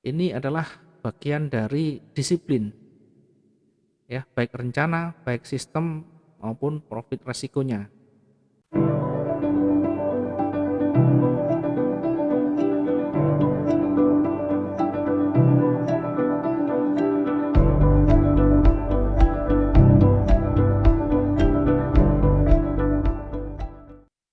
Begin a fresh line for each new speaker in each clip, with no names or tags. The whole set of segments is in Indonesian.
Ini adalah bagian dari disiplin, ya, baik rencana, baik sistem maupun profit resikonya.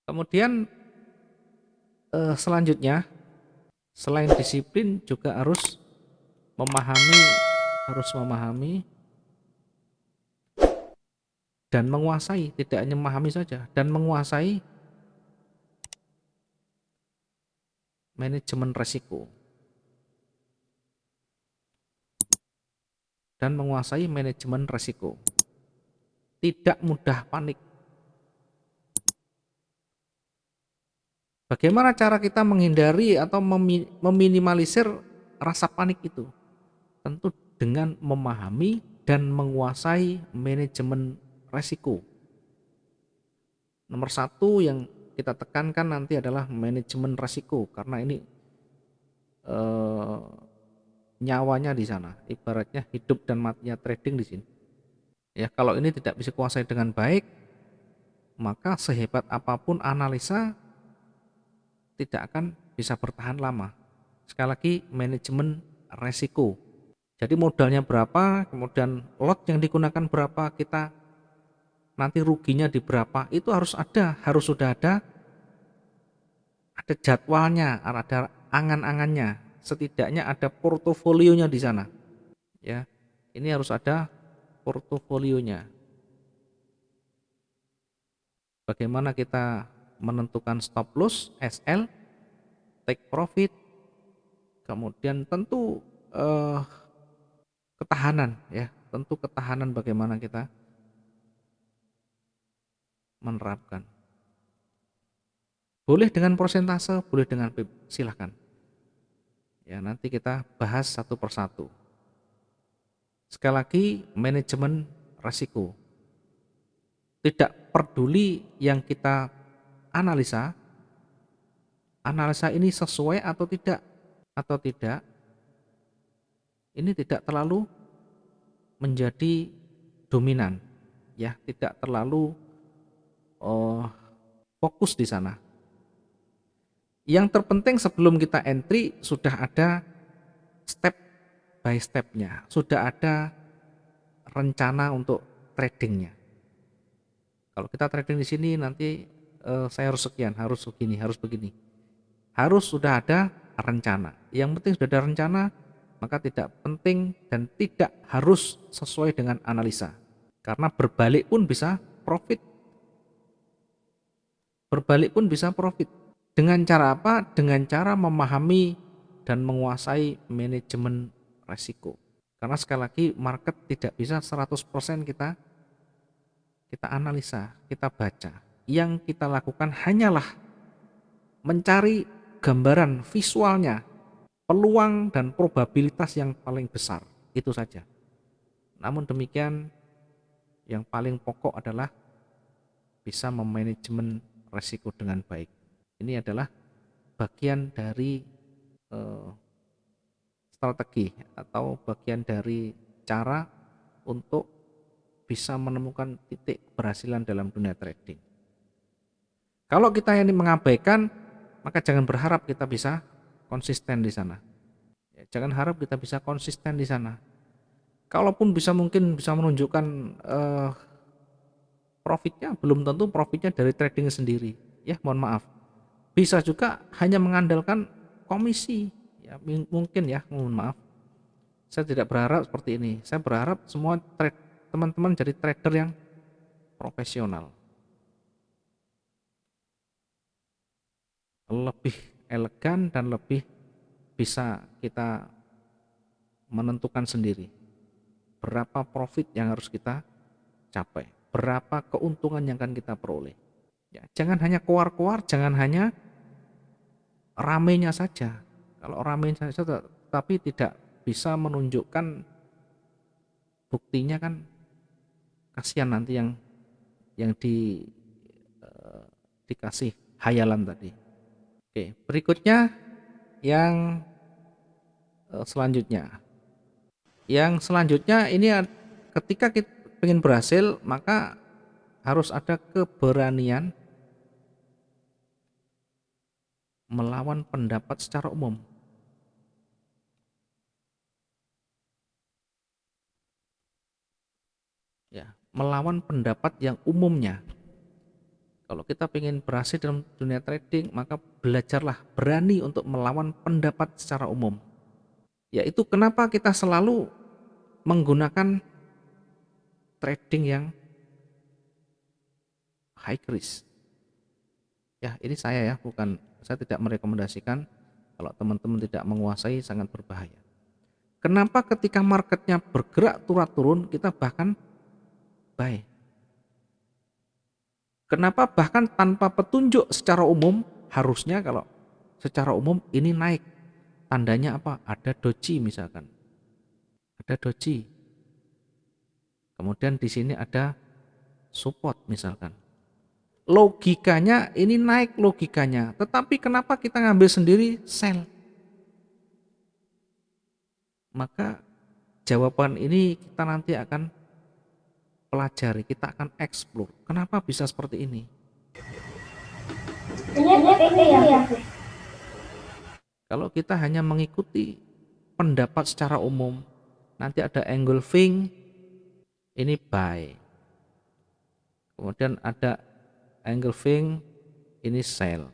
Kemudian selanjutnya, selain disiplin juga memahami harus memahami dan menguasai, tidak hanya memahami saja, dan menguasai manajemen resiko. Tidak mudah panik. Bagaimana cara kita menghindari atau meminimalisir rasa panik itu? Tentu dengan memahami dan menguasai manajemen resiko. Nomor satu yang kita tekankan nanti adalah manajemen resiko, karena ini eh, nyawanya di sana, ibaratnya hidup dan matinya trading di sini. Ya, kalau ini tidak bisa kuasai dengan baik, maka sehebat apapun analisa tidak akan bisa bertahan lama. Sekali lagi, manajemen resiko. Jadi modalnya berapa, kemudian lot yang digunakan berapa, kita nanti ruginya di berapa, itu harus sudah ada jadwalnya, ada angan-angannya, setidaknya ada portofolionya di sana. Ya, ini harus ada portofolionya. Bagaimana kita menentukan stop loss, SL, take profit, kemudian tentu eh, ketahanan, ya, tentu ketahanan bagaimana kita menerapkan. Boleh dengan persentase, boleh dengan PIB, silahkan. Ya, nanti kita bahas satu persatu. Sekali lagi, manajemen risiko. Tidak peduli yang kita analisa, analisa ini sesuai atau tidak, ini tidak terlalu menjadi dominan, ya, tidak terlalu fokus di sana. Yang terpenting sebelum kita entry sudah ada step by stepnya, sudah ada rencana untuk tradingnya. Kalau kita trading di sini nanti saya harus sekian, harus begini, harus begini. Harus sudah ada rencana. Yang penting sudah ada rencana, maka tidak penting dan tidak harus sesuai dengan analisa. Karena berbalik pun bisa profit. Berbalik pun bisa profit. Dengan cara apa? Dengan cara memahami dan menguasai manajemen resiko. Karena sekali lagi market tidak bisa 100% kita analisa, kita baca. Yang kita lakukan hanyalah mencari gambaran visualnya, peluang dan probabilitas yang paling besar. Itu saja. Namun demikian, yang paling pokok adalah bisa memanajemen resiko dengan baik. Ini adalah bagian dari eh, strategi atau bagian dari cara untuk bisa menemukan titik keberhasilan dalam dunia trading. Kalau kita ini mengabaikan, maka jangan berharap kita bisa konsisten di sana. Ya, jangan harap kita bisa konsisten di sana. Kalaupun mungkin bisa menunjukkan profitnya, belum tentu profitnya dari trading sendiri. Ya, mohon maaf. Bisa juga hanya mengandalkan komisi. Ya, mungkin ya, mohon maaf. Saya tidak berharap seperti ini. Saya berharap semua teman-teman jadi trader yang profesional, lebih elegan dan lebih bisa kita menentukan sendiri berapa profit yang harus kita capai, berapa keuntungan yang akan kita peroleh. Ya, jangan hanya keluar-keluar, jangan hanya ramenya saja. Kalau ramenya saja tapi tidak bisa menunjukkan buktinya, kan kasihan nanti yang dikasih hayalan tadi. Oke, berikutnya yang selanjutnya. Yang selanjutnya ini ketika kita ingin berhasil, maka harus ada keberanian melawan pendapat secara umum. Ya, melawan pendapat yang umumnya. Kalau kita ingin berhasil dalam dunia trading, maka belajarlah berani untuk melawan pendapat secara umum. Yaitu kenapa kita selalu menggunakan trading yang high risk. Ya, ini saya ya, saya tidak merekomendasikan. Kalau teman-teman tidak menguasai sangat berbahaya. Kenapa ketika marketnya bergerak turun kita bahkan buy? Kenapa bahkan tanpa petunjuk secara umum, harusnya kalau secara umum ini naik. Tandanya apa? Ada doji misalkan. Ada doji. Kemudian di sini ada support misalkan. Logikanya ini naik logikanya, tetapi kenapa kita ngambil sendiri sell? Maka jawaban ini kita nanti akan pelajari, kita akan explore. Kenapa bisa seperti ini? Kalau kita hanya mengikuti pendapat secara umum, nanti ada engulfing, ini buy. Kemudian ada engulfing, ini sell.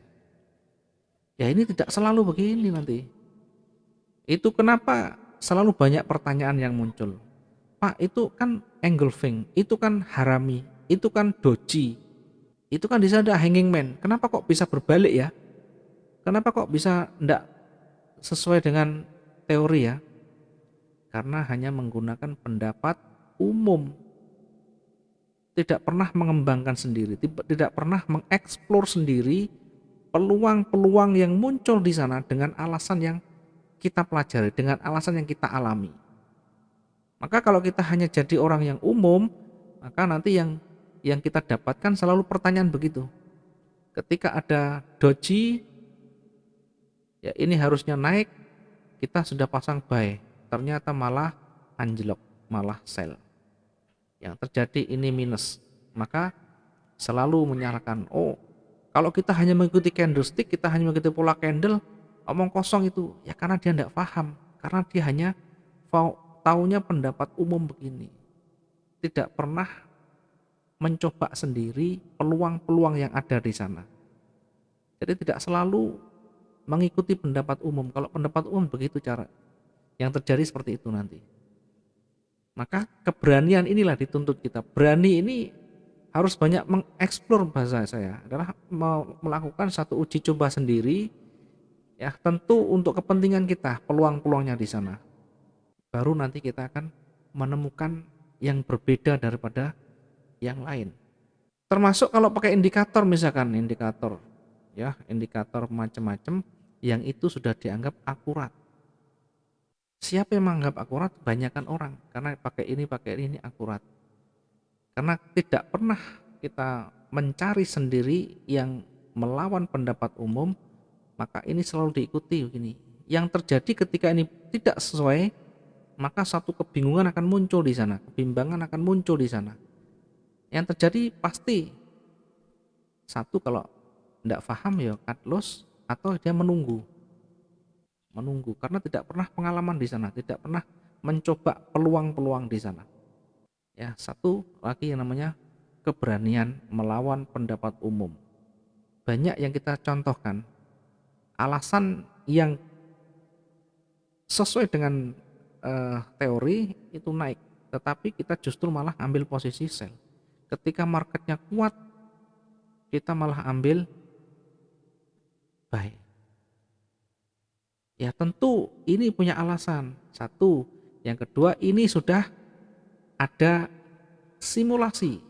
Ya ini tidak selalu begini nanti. Itu kenapa selalu banyak pertanyaan yang muncul. Pak, itu kan engulfing, itu kan harami, itu kan doji, itu kan di sana ada hanging man. Kenapa kok bisa berbalik ya? Kenapa kok bisa enggak sesuai dengan teori ya? Karena hanya menggunakan pendapat umum, tidak pernah mengembangkan sendiri, tidak pernah mengeksplor sendiri peluang-peluang yang muncul di sana dengan alasan yang kita pelajari, dengan alasan yang kita alami. Maka kalau kita hanya jadi orang yang umum, maka nanti yang kita dapatkan selalu pertanyaan begitu. Ketika ada doji, ya ini harusnya naik, kita sudah pasang buy, ternyata malah anjlok, malah sell. Yang terjadi ini minus. Maka selalu menyalahkan, oh kalau kita hanya mengikuti candlestick, kita hanya mengikuti pola candle, omong kosong itu. Ya karena dia tidak paham, karena dia hanya taunya pendapat umum begini. Tidak pernah mencoba sendiri peluang-peluang yang ada di sana. Jadi tidak selalu mengikuti pendapat umum. Kalau pendapat umum begitu cara. Yang terjadi seperti itu nanti. Maka keberanian inilah dituntut kita. Berani ini harus banyak mengeksplor, bahasa saya adalah melakukan satu uji coba sendiri, ya tentu untuk kepentingan kita, peluang-peluangnya di sana. Baru nanti kita akan menemukan yang berbeda daripada yang lain. Termasuk kalau pakai indikator misalkan, indikator macam-macam yang itu sudah dianggap akurat. Siapa yang menganggap akurat? Banyakkan orang, karena pakai ini akurat. Karena tidak pernah kita mencari sendiri yang melawan pendapat umum, maka ini selalu diikuti begini. Yang terjadi ketika ini tidak sesuai, maka satu kebingungan akan muncul di sana, kebimbangan akan muncul di sana. Yang terjadi pasti satu, kalau tidak paham ya cut loss, atau dia menunggu karena tidak pernah pengalaman di sana, tidak pernah mencoba peluang-peluang di sana. Ya, satu lagi yang namanya keberanian melawan pendapat umum. Banyak yang kita contohkan alasan yang sesuai dengan teori itu naik, tetapi kita justru malah ambil posisi sell. Ketika marketnya kuat, kita malah ambil buy. Ya tentu ini punya alasan. Satu, yang kedua ini sudah ada simulasi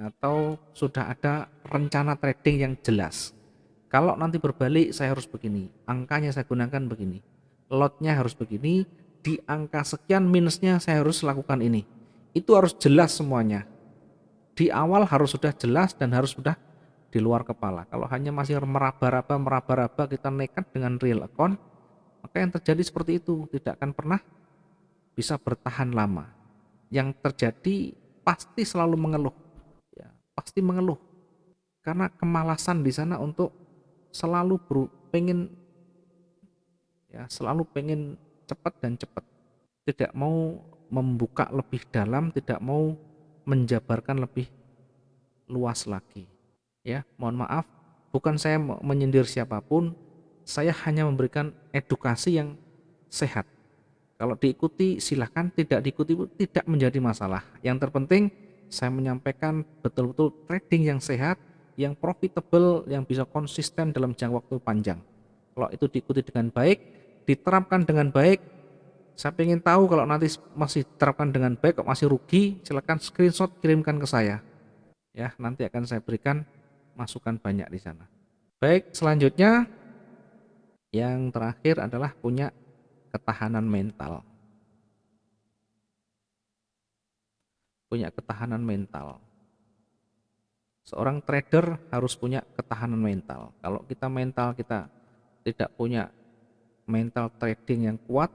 atau sudah ada rencana trading yang jelas. Kalau nanti berbalik saya harus begini, angkanya saya gunakan begini, lotnya harus begini, di angka sekian minusnya saya harus lakukan ini. Itu harus jelas semuanya. Di awal harus sudah jelas dan harus sudah di luar kepala. Kalau hanya masih meraba-raba kita nekat dengan real account, maka yang terjadi seperti itu, tidak akan pernah bisa bertahan lama. Yang terjadi pasti selalu mengeluh, ya, pasti mengeluh karena kemalasan di sana untuk selalu pengen, ya, selalu pengen cepat dan cepat, tidak mau membuka lebih dalam, tidak mau menjabarkan lebih luas lagi. Ya, mohon maaf, bukan saya menyindir siapapun, saya hanya memberikan edukasi yang sehat. Kalau diikuti silahkan, tidak diikuti pun tidak menjadi masalah. Yang terpenting saya menyampaikan betul-betul trading yang sehat, yang profitable, yang bisa konsisten dalam jangka waktu panjang. Kalau itu diikuti dengan baik, diterapkan dengan baik, saya ingin tahu kalau nanti masih diterapkan dengan baik, kok masih rugi, silakan screenshot kirimkan ke saya. Ya, nanti akan saya berikan masukan banyak di sana. Baik, selanjutnya yang terakhir adalah punya ketahanan mental. Punya ketahanan mental. Seorang trader harus punya ketahanan mental. Kalau kita tidak punya mental trading yang kuat,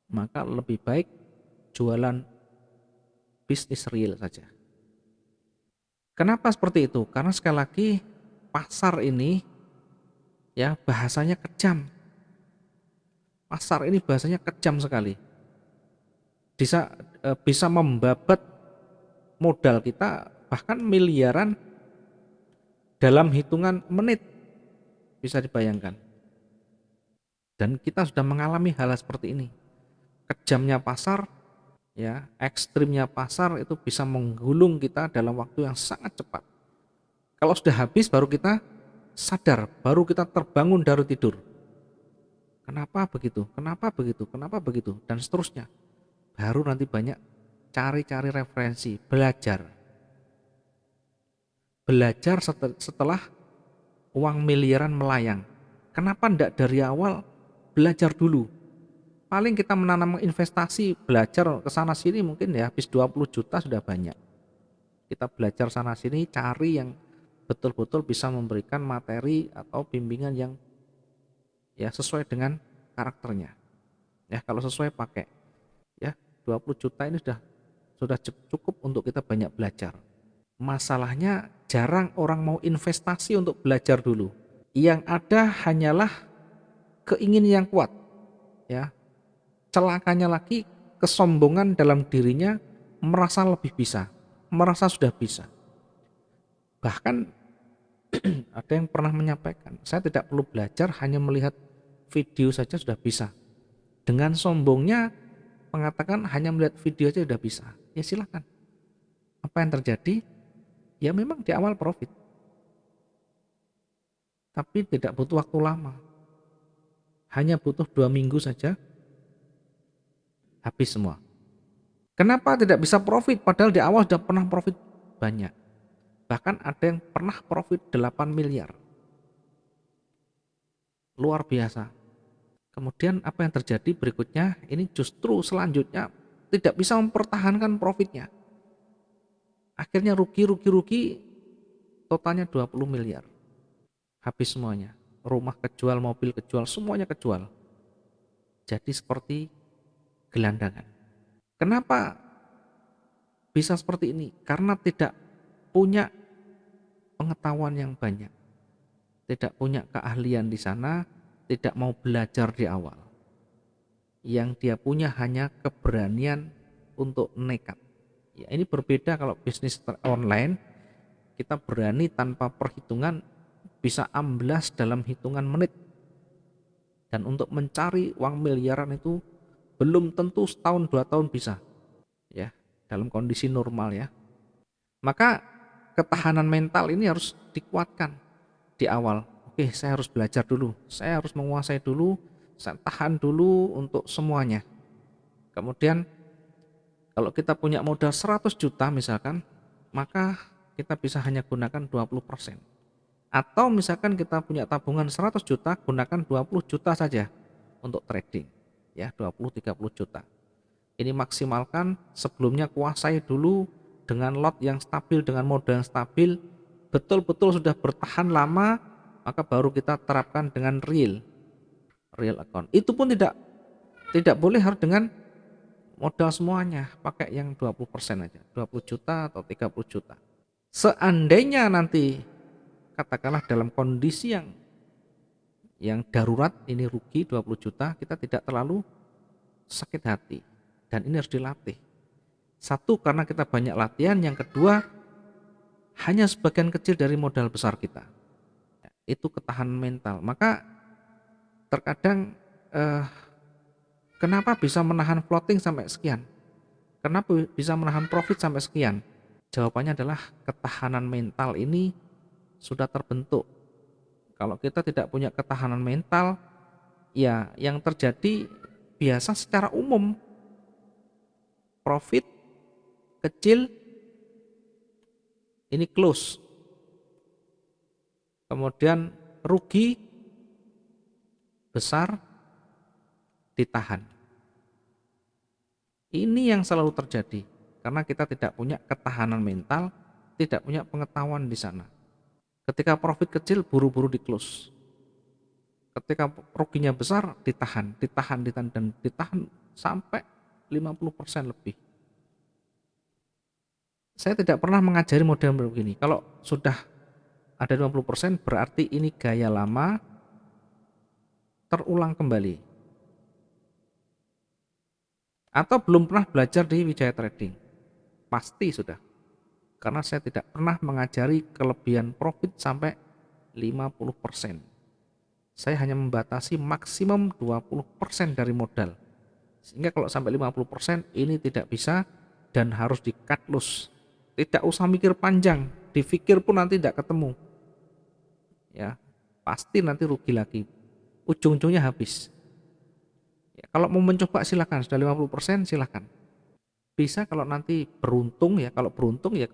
maka lebih baik jualan bisnis real saja. Kenapa seperti itu? Karena sekali lagi pasar ini, ya, bahasanya kejam. Pasar ini bahasanya kejam sekali. Bisa membabat modal kita bahkan miliaran dalam hitungan menit, bisa dibayangkan. Dan kita sudah mengalami hal seperti ini. Kejamnya pasar, ya, ekstrimnya pasar itu bisa menggulung kita dalam waktu yang sangat cepat. Kalau sudah habis baru kita sadar, baru kita terbangun dari tidur. Kenapa begitu? Kenapa begitu? Kenapa begitu? Dan seterusnya. Baru nanti banyak cari-cari referensi, belajar. Belajar setelah uang miliaran melayang. Kenapa enggak dari awal belajar dulu? Paling kita menanam investasi, belajar ke sana sini mungkin ya habis 20 juta sudah banyak. Kita belajar sana sini, cari yang betul-betul bisa memberikan materi atau bimbingan yang, ya, sesuai dengan karakternya. Ya, kalau sesuai pakai. Ya, 20 juta ini sudah cukup untuk kita banyak belajar. Masalahnya jarang orang mau investasi untuk belajar dulu. Yang ada hanyalah keinginan yang kuat, ya. Celakanya lagi kesombongan dalam dirinya, merasa lebih bisa, merasa sudah bisa. Bahkan ada yang pernah menyampaikan, saya tidak perlu belajar, hanya melihat video saja sudah bisa. Dengan sombongnya mengatakan hanya melihat video saja sudah bisa. Ya silakan. Apa yang terjadi? Ya memang di awal profit, tapi tidak butuh waktu lama. Hanya butuh 2 minggu saja habis semua. Kenapa tidak bisa profit padahal di awal sudah pernah profit banyak? Bahkan ada yang pernah profit 8 miliar. Luar biasa. Kemudian apa yang terjadi berikutnya? Ini justru selanjutnya tidak bisa mempertahankan profitnya. Akhirnya rugi, totalnya 20 miliar. Habis semuanya. Rumah kejual, mobil kejual, semuanya kejual. Jadi seperti gelandangan. Kenapa bisa seperti ini? Karena tidak punya pengetahuan yang banyak. Tidak punya keahlian di sana, tidak mau belajar di awal. Yang dia punya hanya keberanian untuk nekat. Ya, ini berbeda kalau bisnis online, kita berani tanpa perhitungan bisa amblas dalam hitungan menit. Dan untuk mencari uang miliaran itu belum tentu setahun 2 tahun bisa. Ya, dalam kondisi normal ya. Maka ketahanan mental ini harus dikuatkan di awal. Oke, saya harus belajar dulu, saya harus menguasai dulu, saya tahan dulu untuk semuanya. Kemudian kalau kita punya modal 100 juta misalkan, maka kita bisa hanya gunakan 20%. Atau misalkan kita punya tabungan 100 juta, gunakan 20 juta saja untuk trading. Ya, 20-30 juta. Ini maksimalkan, sebelumnya kuasai dulu dengan lot yang stabil, dengan modal yang stabil, betul-betul sudah bertahan lama, maka baru kita terapkan dengan real. real account. Itu pun tidak boleh harus dengan modal semuanya, pakai yang 20% aja, 20 juta atau 30 juta. Seandainya nanti katakanlah dalam kondisi yang darurat, ini rugi 20 juta, kita tidak terlalu sakit hati. Dan ini harus dilatih. Satu, karena kita banyak latihan. Yang kedua, hanya sebagian kecil dari modal besar kita. Itu ketahanan mental. Maka terkadang kenapa bisa menahan floating sampai sekian? Kenapa bisa menahan profit sampai sekian? Jawabannya adalah ketahanan mental ini sudah terbentuk. Kalau kita tidak punya ketahanan mental, ya yang terjadi biasa secara umum, profit kecil ini close, kemudian rugi besar ditahan. Ini yang selalu terjadi karena kita tidak punya ketahanan mental, tidak punya pengetahuan di sana. Ketika profit kecil buru-buru di close. Ketika ruginya besar ditahan dan ditahan sampai 50% lebih. Saya tidak pernah mengajari model begini. Kalau sudah ada 50% berarti ini gaya lama terulang kembali. Atau belum pernah belajar di Wijaya Trading. Pasti sudah. Karena saya tidak pernah mengajari kelebihan profit sampai 50%. Saya hanya membatasi maksimum 20% dari modal. Sehingga kalau sampai 50% ini tidak bisa dan harus di cut loss. Tidak usah mikir panjang, dipikir pun nanti tidak ketemu. Ya, pasti nanti rugi lagi. Ujung-ujungnya habis. Ya, kalau mau mencoba silakan, sudah 50% silakan. Bisa kalau nanti beruntung ya, kalau beruntung ya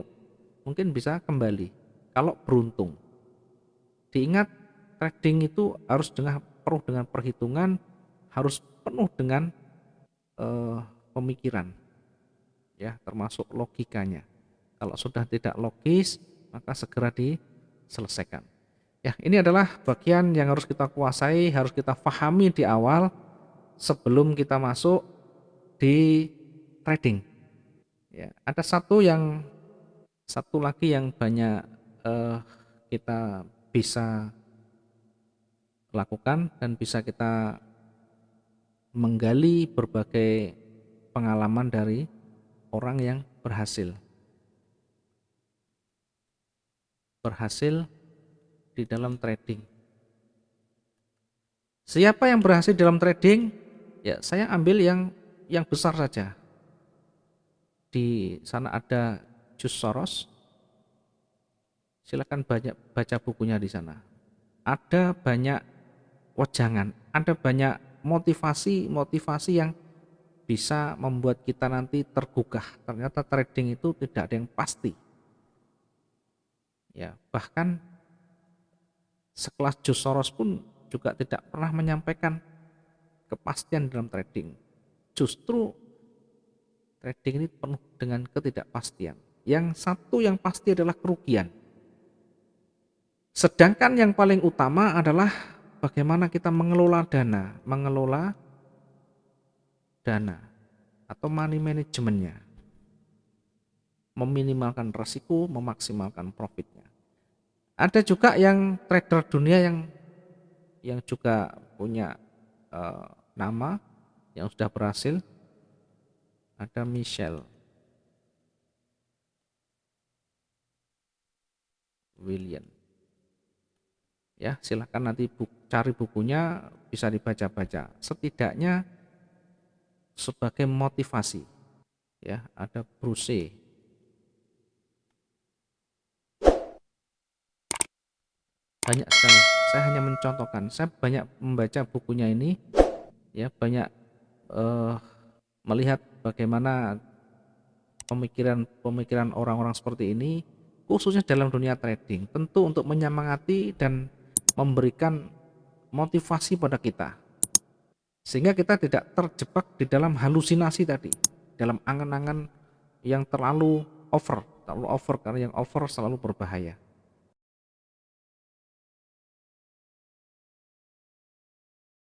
mungkin bisa kembali. Kalau beruntung. Diingat trading itu harus penuh dengan perhitungan, harus penuh dengan pemikiran. Ya, termasuk logikanya. Kalau sudah tidak logis, maka segera diselesaikan. Ya, ini adalah bagian yang harus kita kuasai, harus kita pahami di awal sebelum kita masuk di trading. Ya, ada satu lagi yang banyak kita bisa lakukan dan bisa kita menggali berbagai pengalaman dari orang yang berhasil di dalam trading. Siapa yang berhasil dalam trading? Ya, saya ambil yang besar saja. Di sana ada George Soros. Silakan baca bukunya di sana. Ada banyak wejangan, ada banyak motivasi yang bisa membuat kita nanti tergugah. Ternyata trading itu tidak ada yang pasti. Ya, bahkan sekelas George Soros pun juga tidak pernah menyampaikan kepastian dalam trading. Justru trading ini penuh dengan ketidakpastian. Yang satu yang pasti adalah kerugian. Sedangkan yang paling utama adalah bagaimana kita mengelola dana atau money manajemennya. Meminimalkan risiko, memaksimalkan profitnya. Ada juga yang trader dunia yang juga punya nama, yang sudah berhasil. Ada Michelle William. Ya, silakan nanti cari bukunya, bisa dibaca-baca. Setidaknya sebagai motivasi. Ya, ada Bruce. Banyak sekali. Saya hanya mencontohkan. Saya banyak membaca bukunya ini, ya, banyak melihat bagaimana pemikiran orang-orang seperti ini, khususnya dalam dunia trading, tentu untuk menyemangati dan memberikan motivasi pada kita, sehingga kita tidak terjebak di dalam halusinasi tadi, dalam angan-angan yang terlalu over, karena yang over selalu berbahaya.